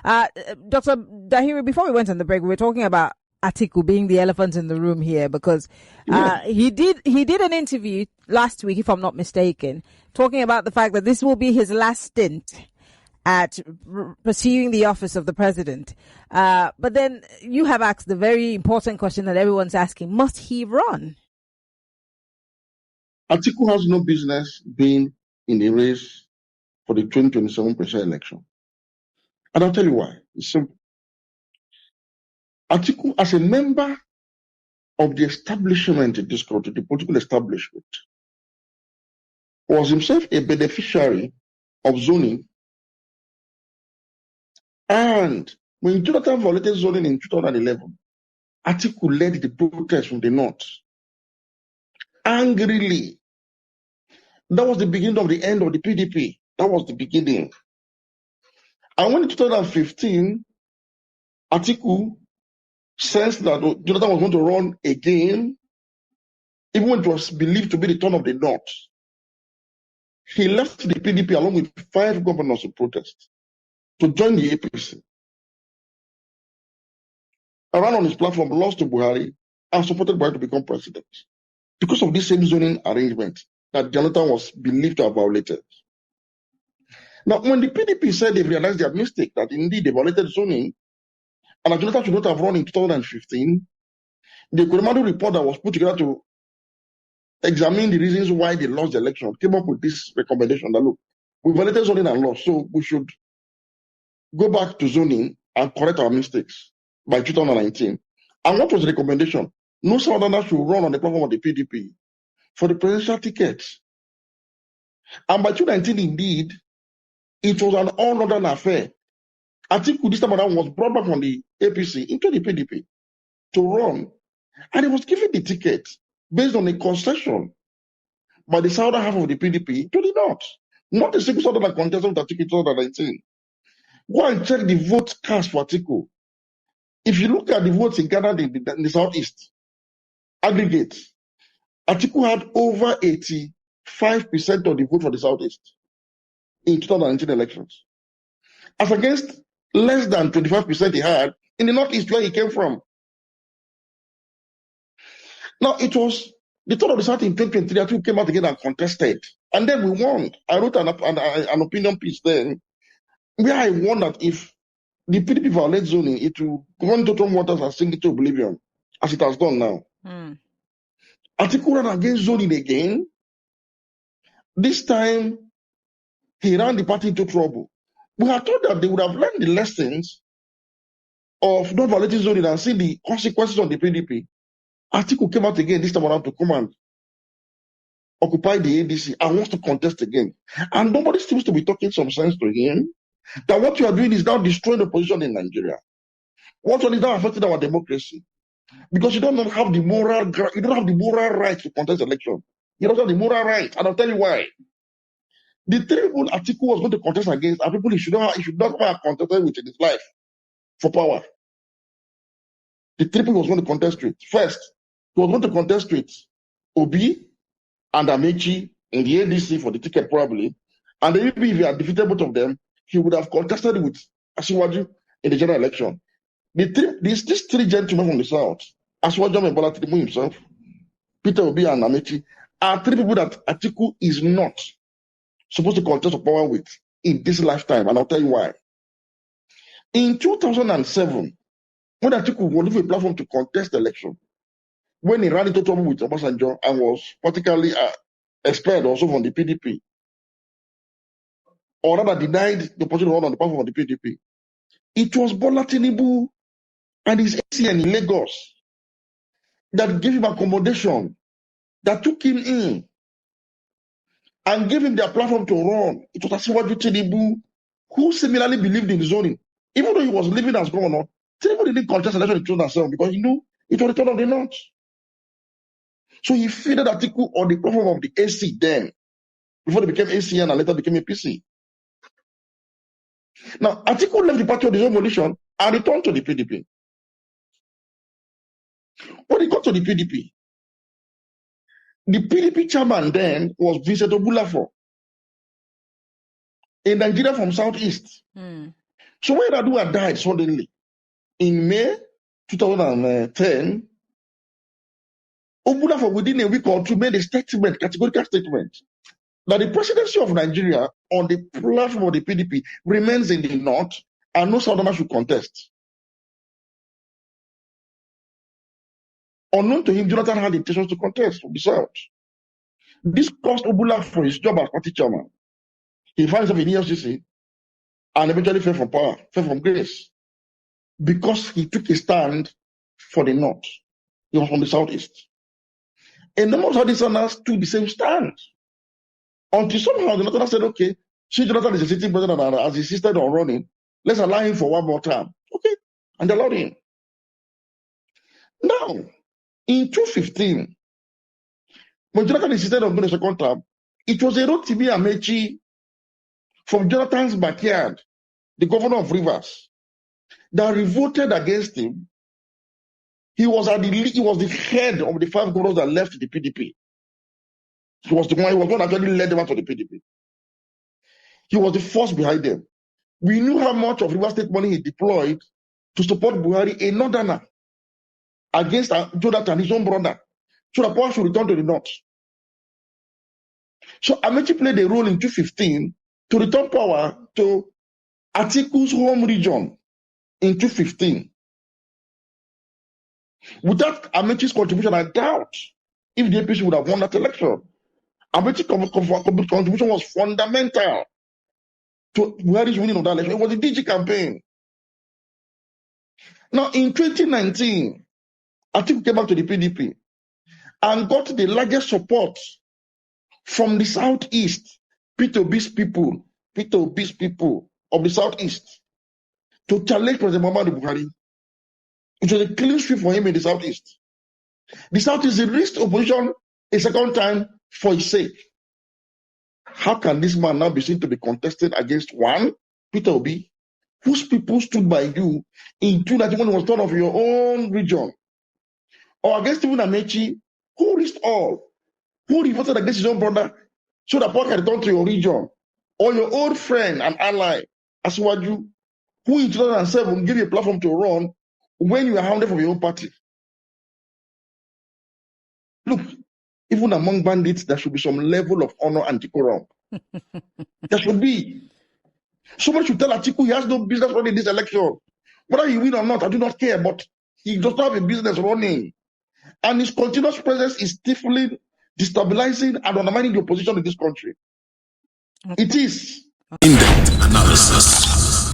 Dr. Dahiri, before we went on the break, we were talking about Atiku being the elephant in the room here because he did an interview last week, if I'm not mistaken, talking about the fact that this will be his last stint at pursuing the office of the president. But then you have asked the very important question that everyone's asking: must he run? Atiku has no business being in the race for the 2027 presidential election. And I'll tell you why. It's simple. Atiku, as a member of the establishment in this country, the political establishment, was himself a beneficiary of zoning. And when Jonathan violated zoning in 2011, Atiku led the protest from the north. Angrily. That was the beginning of the end of the PDP. That was the beginning. And when in 2015, Atiku sensed that Jonathan was going to run again, even when it was believed to be the turn of the North, he left the PDP along with 5 governors in protest to join the APC. And ran on his platform, lost to Buhari, and supported Buhari to become president because of this same zoning arrangement that Jonathan was believed to have violated. Now, when the PDP said they realized their mistake, that indeed they violated zoning, and that Jonathan should not have run in 2015, the Kuremadu report that was put together to examine the reasons why they lost the election came up with this recommendation that, look, we violated zoning and law, so we should go back to zoning and correct our mistakes by 2019. And what was the recommendation? No Southerner should run on the platform of the PDP for the presidential ticket. And by 2019, indeed, it was an all-northern affair. Atiku this time around was brought back from the APC into the PDP to run, and he was given the ticket based on a concession by the southern half of the PDP to the north. Not a single southerner contested with Atiku in 2019. Go and check the vote cast for Atiku. If you look at the votes in Ghana in the southeast, aggregate, Atiku had over 85% of the vote for the southeast in 2019 elections, as against less than 25% he had in the northeast where he came from. Now, it was the turn of the South in 2023 Atiku came out again and contested, and then we won. I wrote an opinion piece then where I warned that if the PDP violates zoning, it will go into total waters and sink into oblivion, as it has done now. Atiku ran against zoning again. This time, he ran the party into trouble. We had thought that they would have learned the lessons of not violating zoning and seen the consequences on the PDP. Atiku came out again this time around to come and occupy the ADC and wants to contest again. And nobody seems to be talking some sense to him that what you are doing is now destroying the position in Nigeria. What is now affecting our democracy? Because you don't have the moral right to contest the election. You don't have the moral right, and I'll tell you why. The 3 people Atiku was going to contest against are people he should not have contested with in his life for power. The 3 people he was going to contest with. First, he was going to contest with Obi and Amechi in the ADC for the ticket probably. And then maybe if he had defeated both of them, he would have contested with Asiwaju in the general election. These 3 gentlemen from the south, Asiwaju and Bola Tinubu himself, Peter Obi and Amechi, are 3 people that Atiku is not supposed to contest for power with in this lifetime, and I'll tell you why. In 2007, when Atiku was given a platform to contest the election, when he ran into trouble with Obasanjo and was particularly expelled also from the PDP, or rather denied the opportunity to run on the platform of the PDP, it was Bola Tinubu and his ACN in Lagos that gave him accommodation, that took him in, and gave him their platform to run. It was Asiwaju Tinubu, who similarly believed in zoning. Even though he was living as governor, Tinubu didn't contest election in 2007 because he knew it was the turn of the north. So he fielded Atiku on the platform of the AC then, before they became ACN and later became APC. Now, Atiku left the party of his own volition and returned to the PDP. When he got to the PDP chairman then was Vincent Obulafo, a Nigerian from Southeast. So when Adua died suddenly in May 2010, Obula, for within a week or two, made a statement, categorical statement, that the presidency of Nigeria on the platform of the PDP remains in the north and no southerner should contest. Unknown to him, Jonathan had intentions to contest from the south. This cost Obula for his job as party chairman. He found himself in EFCC and eventually fell from power, fell from grace, because he took a stand for the north. He was from the southeast. A number of southeasterners took the same stand. Until somehow the northerners said, okay, see, Jonathan is a sitting president and has insisted on running, let's allow him for one more term. Okay, and they allowed him. Now, in 2015, when Jonathan insisted on going a second term, it was a Rotimi Amechi from Jonathan's backyard, the governor of Rivers, that revolted against him. He was the head of the 5 governors that left the PDP. He was the one that actually led them out of the PDP. He was the force behind them. We knew how much of Rivers State money he deployed to support Buhari, a northerner, against Jonathan, his own brother, so that power should return to the north. So Amechi played a role in 2015 to return power to Atiku's home region in 2015. Without Amechi's contribution, I doubt if the APC would have won that election. Amechi's contribution was fundamental to Buhari's winning of that election. It was a DG campaign. Now, in 2019, Atiku came back to the PDP and got the largest support from the southeast, P2B's people of the southeast, to challenge President Muhammadu Buhari. It was a clean sweep for him in the southeast. The southeast risked opposition a second time for his sake. How can this man now be seen to be contested against one, Peter Obi, whose people stood by you in 2091 was turned of your own region, or against even Amechi, who risked all, who revolted against his own brother, so that power can return to your region, or your old friend and ally, Asiwaju, who in 2007 gave you a platform to run when you were hounded from your own party. Look, even among bandits, there should be some level of honor and decorum. There should be. Somebody should tell Atiku he has no business running this election. Whether he win or not, I do not care, but he does not have a business running. And his continuous presence is stifling, destabilizing, and undermining the opposition in this country. It is. In-depth analysis.